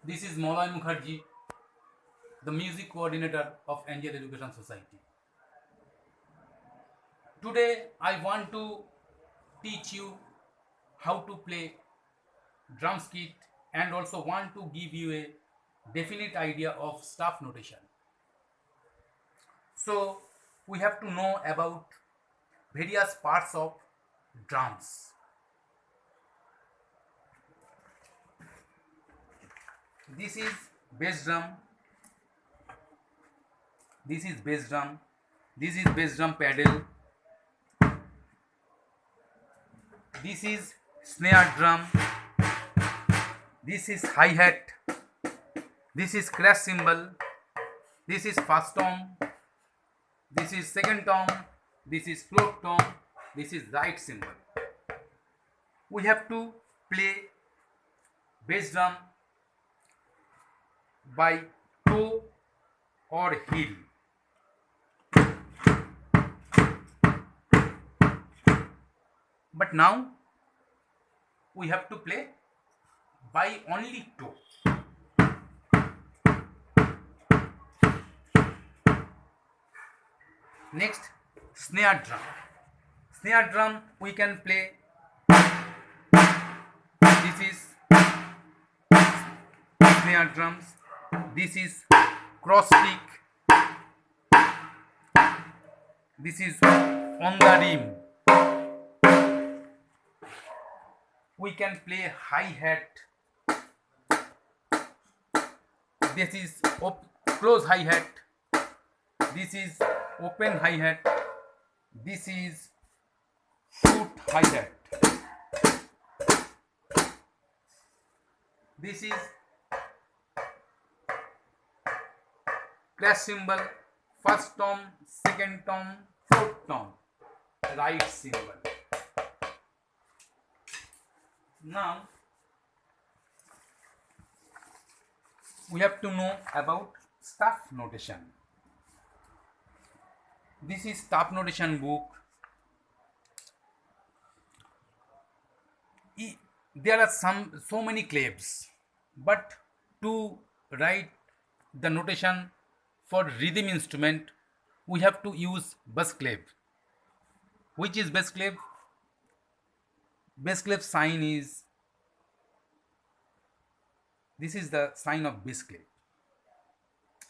This is Maulay Mukherjee, the music coordinator of Angel Education Society. Today I want to teach you how to play drums kit and also want to give you a definite idea of staff notation. So we have to know about various parts of drums. This is bass drum, this is bass drum, this is bass drum pedal, this is snare drum, this is hi-hat, this is crash cymbal, this is first tom, this is second tom, this is float tom, this is right cymbal. We have to play bass drum by toe or heel. But now we have to play by only toe. Next, snare drum. Snare drum we can play. This is snare drums. This is cross stick. This is on the rim. We can play hi-hat. This is close hi-hat. This is open hi-hat. This is foot hi-hat. This is crash cymbal, first tom, second tom, fourth tom, right cymbal. Now we have to know about staff notation. This is staff notation book. There are so many claves, but to write the notation for rhythm instrument we have to use bass clave. Which is bass clave? Bass clave sign is, this is the sign of bass clave.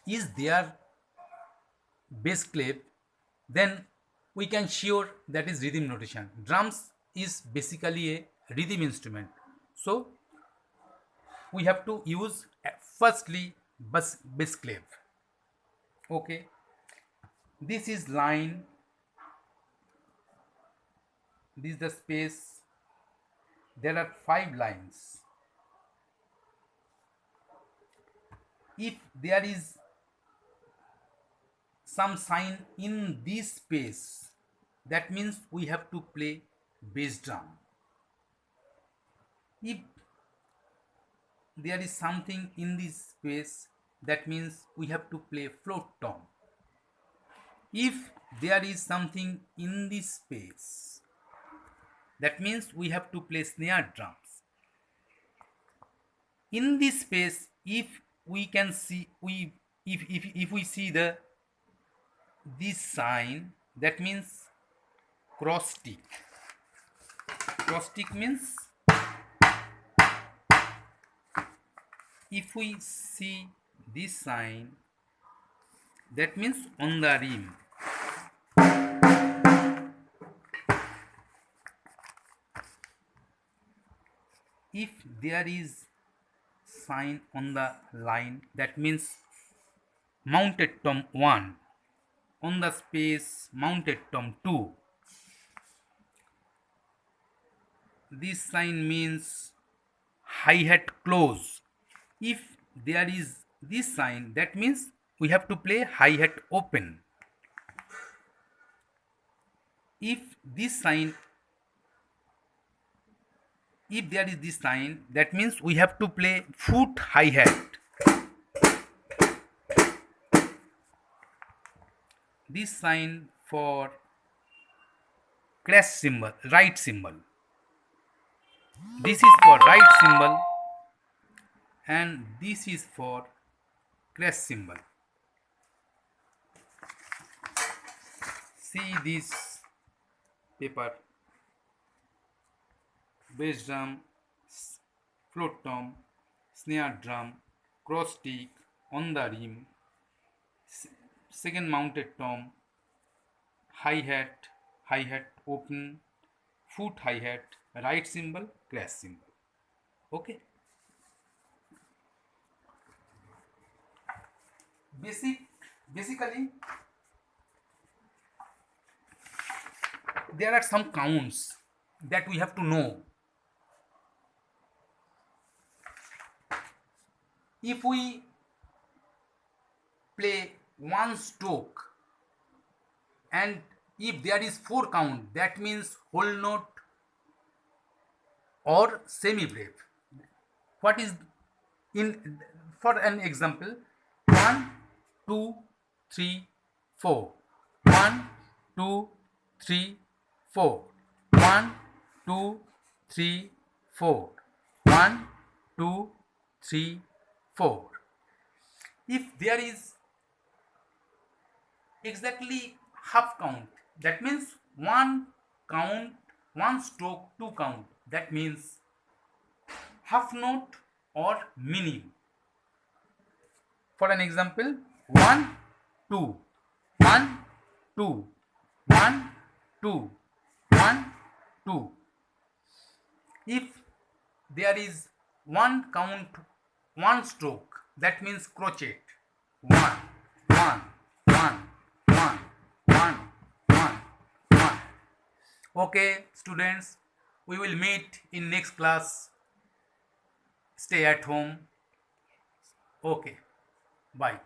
Is there bass clave, then we can sure that is rhythm notation. Drums is basically a rhythm instrument, so we have to use firstly bass clave. Okay, this is line, this is the space. There are 5 lines. If there is some sign in this space, that means we have to play bass drum. If there is something in this space, that means we have to play float tom. If there is something in this space, that means we have to play snare drums. In this space, if we can see, if we see this sign, that means cross stick. Cross stick means if we see this sign, that means on the rim. If there is sign on the line, that means mounted tom 1, on the space mounted tom 2. This sign means hi-hat close. If there is this sign, that means we have to play hi-hat open. If this sign, if there is this sign, that means we have to play foot hi-hat. This sign for crash cymbal, right cymbal. This is for right cymbal, and this is for crash symbol. See this paper: bass drum, float tom, snare drum, cross stick on the rim, second mounted tom, hi-hat open, foot hi-hat, right cymbal, crash cymbal. Okay. Basically there are some counts that we have to know. If we play one stroke and if there is 4 count, that means whole note or semi breve. What is in, for an example, 1 2 3 4, 1 2 3 4, 1 2 3 4, 1 2 3 4. If there is exactly half count, that means one count, one stroke, 2 count, that means half note or minim. For an example, 1 2, 1 2, 1 2, 1 2. If there is one count, one stroke, that means crochet: 1 1 1 1 1 1 1. Okay students, we will meet in next class. Stay at home. Okay, bye.